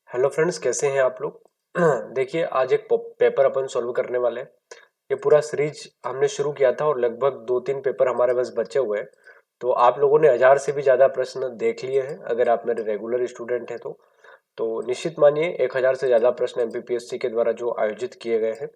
Hello friends, कैसे हैं आप लोग। देखिए, आज एक पेपर अपन सॉल्व करने वाले हैं। ये पूरा सीरीज हमने शुरू किया था और लगभग 2-3 पेपर हमारे पास बचे हुए हैं। तो आप लोगों ने 1000 से भी ज़्यादा प्रश्न देख लिए हैं अगर आप मेरे रेगुलर स्टूडेंट हैं तो निश्चित मानिए 1000 से ज़्यादा प्रश्न एमपीपीएससी के द्वारा जो आयोजित किए गए हैं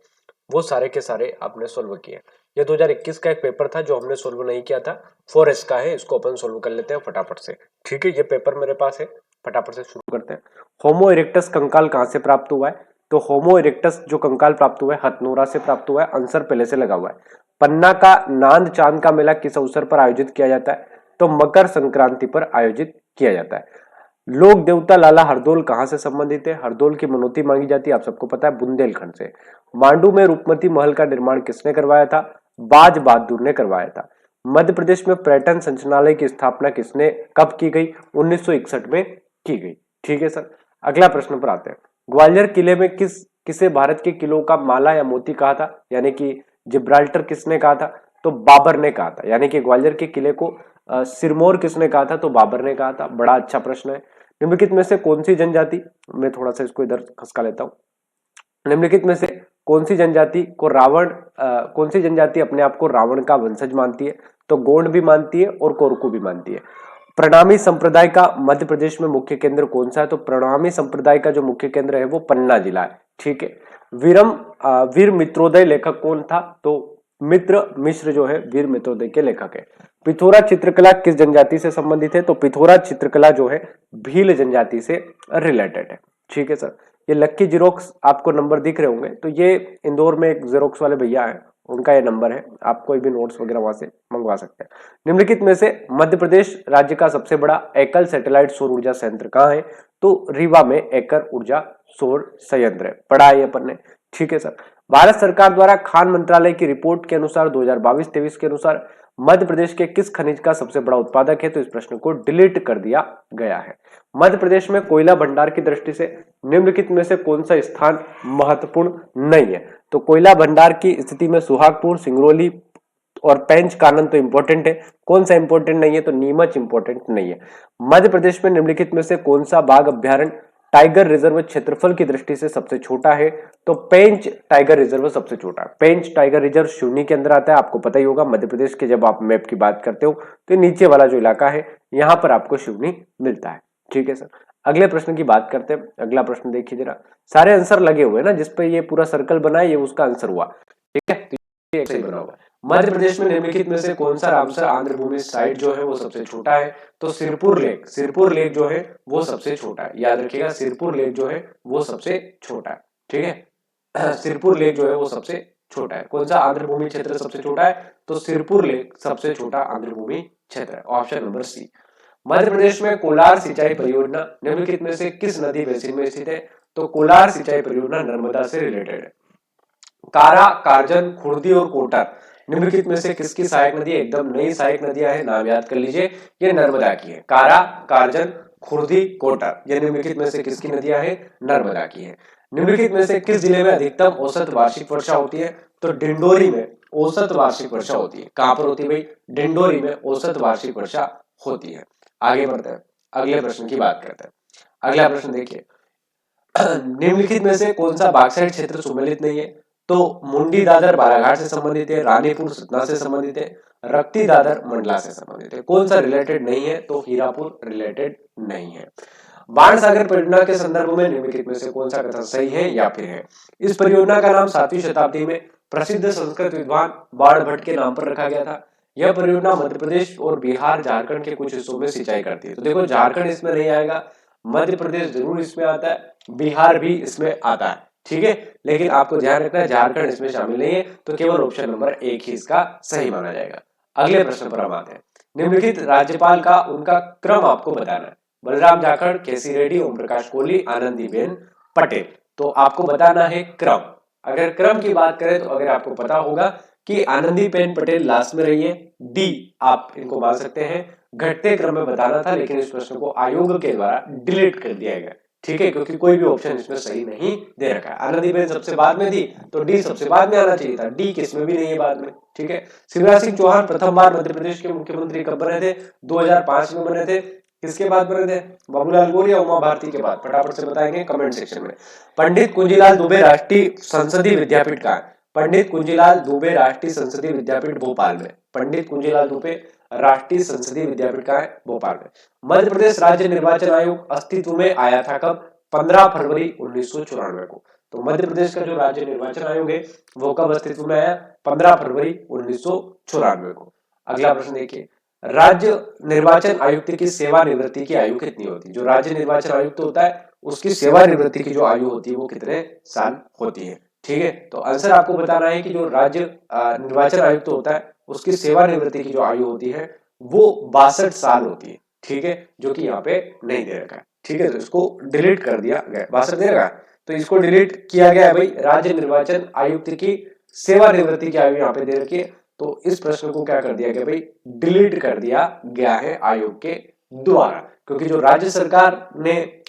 वो सारे के सारे आपने सोल्व किए। ये 2021 का एक पेपर था जो हमने सोल्व नहीं किया था। 4S का है, इसको अपन सोल्व कर लेते हैं फटाफट से। ठीक है, ये पेपर मेरे पास है, फटाफट से शुरू करते हैं। होमो इरेक्टस कंकाल कहाँ से प्राप्त हुआ है? तो होमो इरेक्टस जो कंकाल प्राप्त हुआ है हथनोरा से प्राप्त हुआ है। आंसर पहले से लगा हुआ है। पन्ना का नांद चांद का मेला किस अवसर पर आयोजित किया जाता है? तो मकर संक्रांति पर आयोजित किया जाता है। लोक देवता लाला हरदौल कहां से संबंधित है? हरदौल की मनौती मांगी जाती है, आप सबको पता है, बुंदेलखंड से। मांडू में रूपमती महल का निर्माण किसने करवाया था? बाज बहादुर ने करवाया था। मध्य प्रदेश में पर्यटन संचालनालय की स्थापना किसने कब की गई? 1961 में की गई। ठीक है सर, अगला प्रश्न पर आते हैं। ग्वालियर किले में किसे भारत के किलों का माला या मोती कहा था? यानी कि जिब्राल्टर किसने कहा था? तो बाबर ने कहा था। यानी कि ग्वालियर के किले को सिरमौर किसने कहा था? तो बाबर ने कहा था। बड़ा अच्छा प्रश्न है। निम्नलिखित में से कौन सी जनजाति, मैं थोड़ा सा इसको इधर खसका लेता हूं। निम्नलिखित में से कौन सी जनजाति को कौन सी जनजाति अपने आप को रावण का वंशज मानती है? तो गोंड भी मानती है और कोरकू भी मानती है। प्रणामी संप्रदाय का मध्य प्रदेश में मुख्य केंद्र कौन सा है? तो प्रणामी संप्रदाय का जो मुख्य केंद्र है वो पन्ना जिला है। ठीक है। वीर मित्रोदय लेखक कौन था? तो मित्र मिश्र जो है वीर मित्रोदय के लेखक है। पिथौरा चित्रकला किस जनजाति से संबंधित है? तो पिथौरा चित्रकला जो है भील जनजाति से रिलेटेड है। ठीक है सर। ये लक्की जीरोक्स आपको नंबर दिख रहे होंगे, तो ये इंदौर में एक जीरोक्स वाले भैया हैं, उनका ये नंबर है। आप कोई भी नोट्स वगैरह वहां से मंगवा सकते हैं। निम्नलिखित में से मध्य प्रदेश राज्य का सबसे बड़ा एकल सैटेलाइट सौर ऊर्जा संयंत्र कहाँ है? तो रीवा में एकल ऊर्जा सौर संयंत्र है। पढ़ा है अपन ने। ठीक है सर। भारत सरकार द्वारा खान मंत्रालय की रिपोर्ट के अनुसार 2022-23 के अनुसार मध्य प्रदेश के किस खनिज का सबसे बड़ा उत्पादक है? तो इस प्रश्न को डिलीट कर दिया गया है। मध्य प्रदेश में कोयला भंडार की दृष्टि से निम्नलिखित में से कौन सा स्थान महत्वपूर्ण नहीं है? तो कोयला भंडार की स्थिति में सुहागपुर, सिंगरौली और पेंच कानन तो इंपॉर्टेंट है। कौन सा इंपॉर्टेंट नहीं है? तो नीमच इंपॉर्टेंट नहीं है। मध्य प्रदेश में निम्नलिखित में से कौन सा बाघ अभ्यारण्य टाइगर रिजर्व क्षेत्रफल की दृष्टि से सबसे छोटा है? तो पेंच टाइगर रिजर्व सबसे छोटा है। पेंच टाइगर रिजर्व सिवनी के अंदर आता है, आपको पता ही होगा। मध्य प्रदेश के जब आप मैप की बात करते हो तो नीचे वाला जो इलाका है यहां पर आपको सिवनी मिलता है। ठीक है सर। अगले प्रश्न की बात करते हैं। अगला प्रश्न देखिए जरा, सारे आंसर लगे हुए ना, जिसपे ये पूरा सर्कल बना है ये उसका आंसर हुआ। ठीक है, तो ये सही बना हुआ है। मध्य प्रदेश में निम्नलिखित में से कौन सा रामसर आंध्र भूमि साइट जो है वो सबसे छोटा है? तो सिरपुर लेक जो है वो सबसे छोटा है। याद रखिएगा, सिरपुर लेक जो है वो सबसे छोटा है। ठीक है, सिरपुर लेक जो है वो सबसे छोटा है। कौन सा आंध्र भूमि क्षेत्र सबसे छोटा है? तो सिरपुर लेक सबसे छोटा आंध्र भूमि क्षेत्र है। Option number C. Madhya Pradesh में कोलार सिंचाई परियोजना निम्नलिखित में से किस नदी बेसिन में स्थित है? तो कोलार सिंचाई परियोजना नर्मदा से रिलेटेड है। कारा, कारजन, खुर्दी और कोटर निम्नलिखित में से किसकी सहायक नदी है? एकदम नई सहायक नदियां हैं, नाम याद कर लीजिए। ये नर्मदा की है। कारा, कारजन, खुर्दी, कोटर, ये निम्नलिखित में से किसकी नदियां हैं? नर्मदा की है। निम्नलिखित में से किस जिले में अधिकतम औसत वार्षिक वर्षा होती है? तो डिंडोरी में औसत वार्षिक वर्षा होती है। कहां पर होती है भाई? डिंडोरी में औसत वार्षिक वर्षा होती है। आगे बढ़ते हैं, अगले प्रश्न की बात करते हैं। अगला प्रश्न देखिए, निम्नलिखित में से कौन सा बॉक्साइट क्षेत्र सुमेलित नहीं है? तो मुंडी दादर बालाघाट से संबंधित है, रानीपुर सतना से संबंधित है, रक्ती दादर मंडला से संबंधित है। कौन सा रिलेटेड नहीं है? तो हीरापुर रिलेटेड नहीं है। बाण सागर परियोजना के संदर्भ में निम्नलिखित में से कौन सा कथन सही है या फिर है? इस परियोजना का नाम 7वीं शताब्दी में प्रसिद्ध संस्कृत विद्वान बाण भट्ट के नाम पर रखा गया था। यह परियोजना मध्य प्रदेश और बिहार झारखंड के कुछ हिस्सों में सिंचाई करती है। तो देखो, झारखंड इसमें नहीं आएगा, मध्य प्रदेश जरूर इसमें आता है, बिहार भी इसमें आता है। ठीक है, लेकिन आपको ध्यान रखना है झारखंड इसमें शामिल नहीं है, तो केवल ऑप्शन नंबर 1 ही इसका सही माना जाएगा। अगले प्रश्न पर हम आते हैं। निम्नलिखित राज्यपाल का उनका क्रम आपको बताना है। बलराम जाखड़, केसी रेड्डी, ओम प्रकाश कोहली, आनंदीबेन पटेल। तो आपको बताना है क्रम। अगर क्रम की बात करें तो अगर आपको पता होगा कि आनंदीबेन पटेल लास्ट में रही है, डी आप इनको मान सकते हैं। घटते क्रम में बताना था, लेकिन इस प्रश्न को आयोग के द्वारा डिलीट कर दिया गया। ठीक है, क्योंकि कोई भी ऑप्शन इसमें सही नहीं दे रखा है। आनंदीबेन सबसे बाद में दी तो डी सबसे बाद में आना चाहिए था, डी किसमें भी नहीं है बाद में। ठीक है। शिवराज सिंह चौहान प्रथम बार मध्य प्रदेश के मुख्यमंत्री कब बने थे? 2005 में बने थे। किसके बाद बने थे? बाबूलाल गौर या उमा भारती के बाद? फटाफट से बताएंगे कमेंट सेक्शन में। पंडित कुंजीलाल दुबे राष्ट्रीय संसदीय विद्यापीठ का है? पंडित कुंजीलाल दुबे राष्ट्रीय संसदीय विद्यापीठ भोपाल में। पंडित कुंजीलाल दुबे राष्ट्रीय संसदीय विद्यापीठ का है? भोपाल में। मध्य प्रदेश राज्य निर्वाचन आयोग अस्तित्व में आया था कब? 15 फरवरी 1994 को। तो मध्य प्रदेश का जो राज्य निर्वाचन आयोग है वो कब अस्तित्व में आया? 15 फरवरी 1994 को। अगला प्रश्न देखिए, राज्य निर्वाचन आयुक्त की सेवानिवृत्ति की आयु कितनी होती है? जो राज्य निर्वाचन आयुक्त होता है उसकी सेवानिवृत्ति की जो आयु होती है वो कितने साल होती है? ठीक है, तो आंसर आपको बताना है कि जो राज्य निर्वाचन आयुक्त होता है उसकी सेवानिवृत्ति की जो आयु होती है वो 62 साल होती है। ठीक है, जो कि यहाँ पे नहीं दे रखा है। ठीक है, तो इसको डिलीट कर दिया गया। 62 दे रखा है तो इसको डिलीट किया गया है भाई। राज्य निर्वाचन आयुक्त की सेवानिवृत्ति की आयु यहाँ पे दे रखी है, तो इस प्रश्न को क्या कर दिया गया भाई? डिलीट कर दिया गया है आयोग के द्वारा, क्योंकि जो राज्य सरकार ने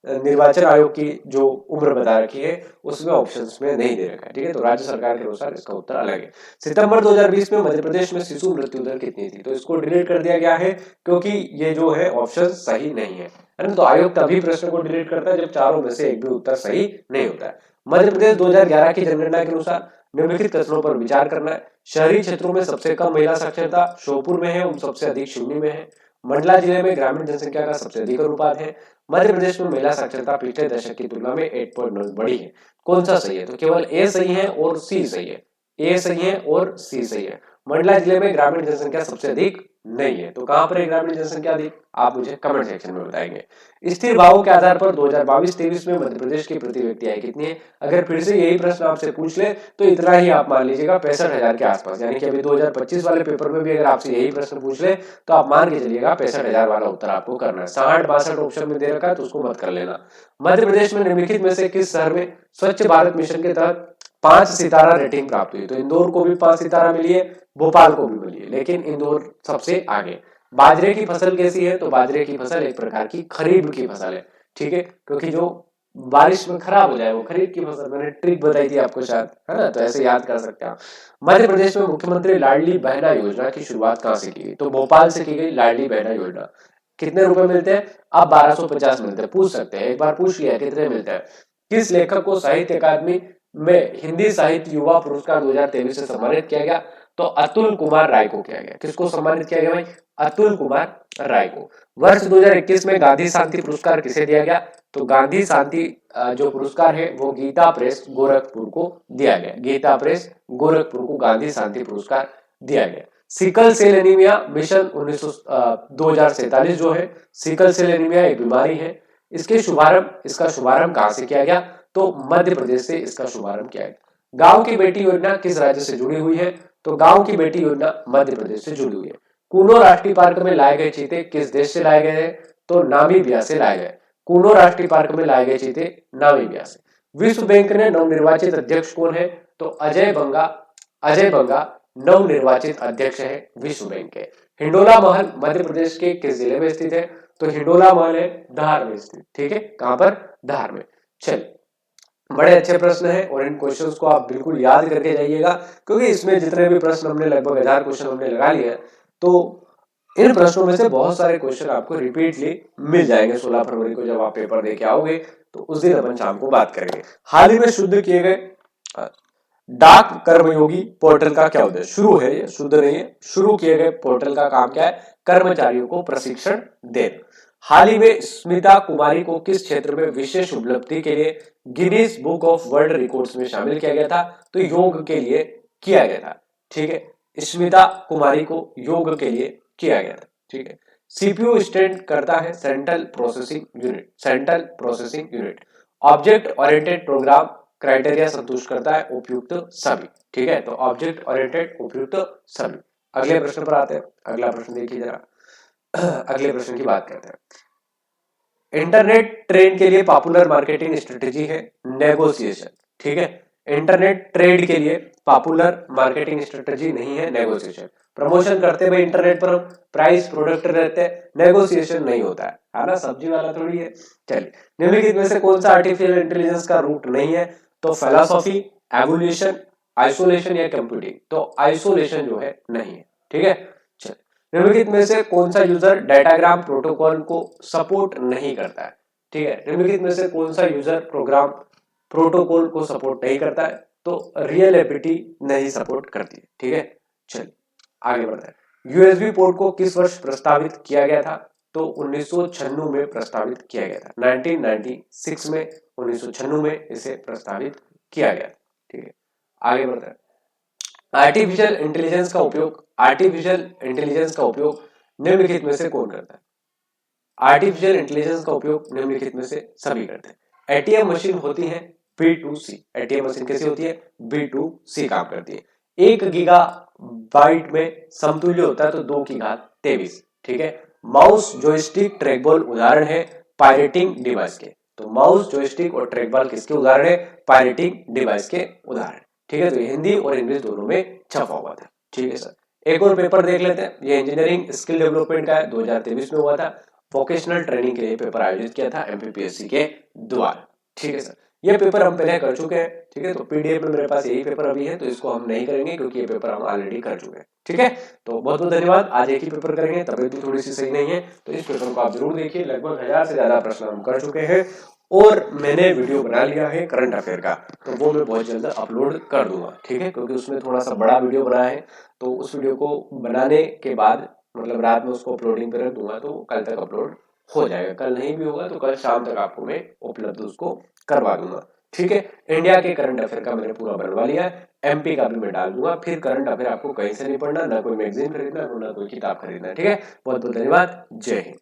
निर्वाचन आयोग की जो उम्र बता रखी है उसमें ऑप्शंस में नहीं दे रखा है। ठीक है, तो राज्य सरकार के अनुसार इसका उत्तर अलग है। सितंबर 2020 में मध्य प्रदेश में शिशु मृत्यु दर कितनी थी? तो इसको डिलीट कर दिया गया है क्योंकि ये जो है ऑप्शन सही नहीं है ना। तो आयोग तभी प्रश्न को डिलीट करता है जब चारों में से एक भी उत्तर सही नहीं होता है। मध्य प्रदेश 2011 की जनगणना के अनुसार निम्नलिखित कथनों पर विचार करना है। शहरी क्षेत्रों में सबसे कम महिला साक्षरता श्योपुर में है, सबसे अधिक सिवनी में है। मंडला जिले में ग्रामीण जनसंख्या का सबसे अधिक अनुपात है। मध्य प्रदेश में महिला साक्षरता पिछले दशक की तुलना में 8.9 बढ़ी है। कौन सा सही है? तो केवल ए सही है और सी सही है। ए सही है और सी सही है। मंडला जिले में ग्रामीण जनसंख्या सबसे अधिक नहीं है। तो कहां पर है ग्रामीण जनसंख्या अधिक? आप मुझे कमेंट सेक्शन में बताएंगे। स्थिर भावों के आधार पर 2022-23 में मध्य प्रदेश की प्रति व्यक्ति आय कितनी है? अगर फिर से यही प्रश्न आपसे पूछ ले तो इतना ही आप मान लीजिएगा 65,000 के आसपास। यानी कि अभी 2025 वाले पेपर में भी अगर आपसे यही प्रश्न पूछ ले तो आप मान के चलिएगा 65,000 वाला उत्तर आपको करना है। 60-62 ऑप्शन में दे रखा है तो उसको मत कर लेना। मध्य प्रदेश में निम्नलिखित में से किस शहर में स्वच्छ भारत मिशन के तहत 5 सितारा रेटिंग प्राप्त हुई? तो इंदौर को भी 5 सितारा मिली है, भोपाल को भी मिली है, लेकिन इंदौर सबसे आगे। बाजरे की फसल कैसी है? तो बाजरे की फसल एक प्रकार की खरीफ की फसल है। ठीक है, क्योंकि जो बारिश में खराब हो जाए वो खरीफ की फसल। मैंने ट्रिक बताई थी आपको शायद, है ना, तो ऐसे याद कर सकते हैं आप। मध्य प्रदेश में मुख्यमंत्री लाडली बहना योजना की शुरुआत कहां से की गई? तो भोपाल से की गई लाडली बहना योजना। कितने रुपए मिलते हैं? अब 1250 मिलते हैं। पूछ सकते हैं, एक बार पूछ लिया कितने मिलते हैं। किस लेखक को साहित्य अकादमी में हिंदी साहित्य युवा पुरस्कार 2023 से सम्मानित किया गया? तो अतुल कुमार राय को किया गया। किसको सम्मानित किया गया भाई? अतुल कुमार राय को। वर्ष 2021 में गांधी शांति पुरस्कार किसे दिया गया? तो गांधी शांति जो पुरस्कार है वो गीता प्रेस गोरखपुर को दिया गया। गीता प्रेस गोरखपुर को गांधी शांति पुरस्कार दिया गया। सिकल सेल एनीमिया मिशन 2047 जो है, सिकल सेल एनीमिया एक बीमारी है। इसका शुभारंभ कहां से किया गया? तो मध्य प्रदेश से इसका शुभारंभ किया गया। गांव की बेटी योजना किस राज्य से जुड़ी हुई है? तो गांव की बेटी योजना मध्य प्रदेश से जुड़ी हुई है। कूनो राष्ट्रीय पार्क में लाए गए चीते किस देश से लाए गए हैं? तो नामीबिया से लाए गए। कूनो राष्ट्रीय पार्क में लाए गए चीते नामीबिया से। विश्व बैंक ने नवनिर्वाचित अध्यक्ष कौन है? तो अजय बंगा नवनिर्वाचित अध्यक्ष है विश्व बैंक के। हिंडोला महल मध्य प्रदेश के किस जिले में स्थित है? तो हिंडोला महल है धार में स्थित। ठीक है, कहां पर? धार में। चलिए, बड़े अच्छे प्रश्न है और इन क्वेश्चंस को आप बिल्कुल याद करके जाइएगा, क्योंकि इसमें जितने भी प्रश्न हमने लगभग 1000 क्वेश्चन हमने लगा लिए हैं, तो इन प्रश्नों में से बहुत सारे क्वेश्चन आपको रिपीटली मिल जाएंगे। 16 फरवरी को जब आप पेपर दे के आओगे तो उस दिन अपन शाम को बात करेंगे। हाल ही में शुद्ध किए गए डाक कर्मयोगी पोर्टल का क्या उद्देश्य? शुरू है ये, शुद्ध नहीं है। शुरू किए गए पोर्टल का काम क्या है? कर्मचारियों को प्रशिक्षण देना। हाल ही में स्मिता कुमारी को किस क्षेत्र में विशेष उपलब्धि के लिए Guinness book of world records में शामिल किया गया था? तो योग के लिए किया गया था। ठीक है, स्मिता कुमारी को योग के लिए किया गया था। ठीक है, सीपीयू स्टैंड करता है central processing unit. Object oriented program criteria संतुष्ट करता है उपयुक्त सभी। ठीक है, तो ऑब्जेक्ट ओरिएंटेड उपयुक्त सभी। अगले प्रश्न पर आते हैं। अगला प्रश्न देखिए जरा। अगले प्रश्न की बात करते हैं। इंटरनेट ट्रेड के लिए पॉपुलर मार्केटिंग स्ट्रेटेजी है नेगोशिएशन। ठीक है, इंटरनेट ट्रेड के लिए पॉपुलर मार्केटिंग स्ट्रेटेजी नहीं है नेगोशिएशन। प्रमोशन करते भाई इंटरनेट पर हम, प्राइस प्रोडक्ट रहते हैं, नेगोशिएशन नहीं होता है ना, सब्जी वाला थोड़ी है। चलिए, निम्नलिखित में से कौन सा आर्टिफिशियल इंटेलिजेंस का रूट नहीं है? तो फिलॉसफी, एवोल्यूशन, आइसोलेशन या कंप्यूटिंग। तो आइसोलेशन जो है नहीं है। ठीक है, चलिए निम्नलिखित में से कौन सा यूजर डाटाग्राम प्रोटोकॉल को सपोर्ट नहीं करता है? ठीक है, निम्नलिखित में से कौन सा यूजर प्रोग्राम प्रोटोकॉल को सपोर्ट नहीं करता है? तो रियल एपीटी नहीं सपोर्ट करती है। ठीक है, चलिए आगे बढ़ते हैं। यूएसबी पोर्ट को किस वर्ष प्रस्तावित किया गया था? तो 1996 में प्रस्तावित किया गया था। 1996 में, 1996 में इसे प्रस्तावित किया गया था। ठीक है, आगे बढ़ते हैं। आर्टिफिशियल इंटेलिजेंस का उपयोग निम्नलिखित में से कौन करता है? आर्टिफिशियल इंटेलिजेंस का उपयोग निम्नलिखित में से सभी करते हैं। एटीएम मशीन होती है B2C। एटीएम मशीन कैसी होती है? B2C काम करती है। 1 गीगा बाइट में समतुल्य होता है तो 2 की घात 23। ठीक है, माउस जॉयस्टिक ट्रैकबॉल उदाहरण है पायरेटिंग डिवाइस के। तो माउस जॉयस्टिक और ट्रैकबॉल किसके उदाहरण है? पायरेटिंग डिवाइस के उदाहरण। ठीक है, तो हिंदी और इंग्लिश दोनों में छपा हुआ था। ठीक है सर, एक और पेपर देख लेते हैं। ये इंजीनियरिंग स्किल डेवलपमेंट का है, 2023 में हुआ था। वोकेशनल ट्रेनिंग के लिए पेपर आयोजित किया था एमपीपीएससी के द्वारा। ठीक है सर, ये पेपर हम पहले कर चुके हैं। ठीक है, तो पीडीएफ में मेरे पास यही पेपर अभी है, तो इसको हम नहीं करेंगे क्योंकि ये पेपर हम ऑलरेडी कर चुके हैं। ठीक है, तो बहुत बहुत धन्यवाद। आज एक ही पेपर करेंगे, तबियत भी थोड़ी सी सही नहीं है, तो इस पेपर को आप जरूर देखिए। लगभग 1000 से ज्यादा प्रश्न हम कर चुके हैं और मैंने वीडियो बना लिया है करंट अफेयर का, तो वो मैं बहुत जल्द अपलोड कर दूंगा। ठीक है, क्योंकि उसमें थोड़ा सा बड़ा वीडियो बना है, तो उस वीडियो को बनाने के बाद मतलब रात में उसको अपलोडिंग पे रख दूंगा, तो कल तक अपलोड हो जाएगा। कल नहीं भी होगा तो कल शाम तक आपको मैं उपलब्ध उसको करवा दूंगा। ठीक है, इंडिया के करंट अफेयर का मैंने पूरा बनवा लिया है, एमपी का भी मैं डाल दूंगा। फिर करंट अफेयर आपको कहीं से नहीं पढ़ना, ना कोई मैगजीन खरीदना, ना कोई किताब खरीदना। ठीक है, बहुत बहुत धन्यवाद। जय हिंद।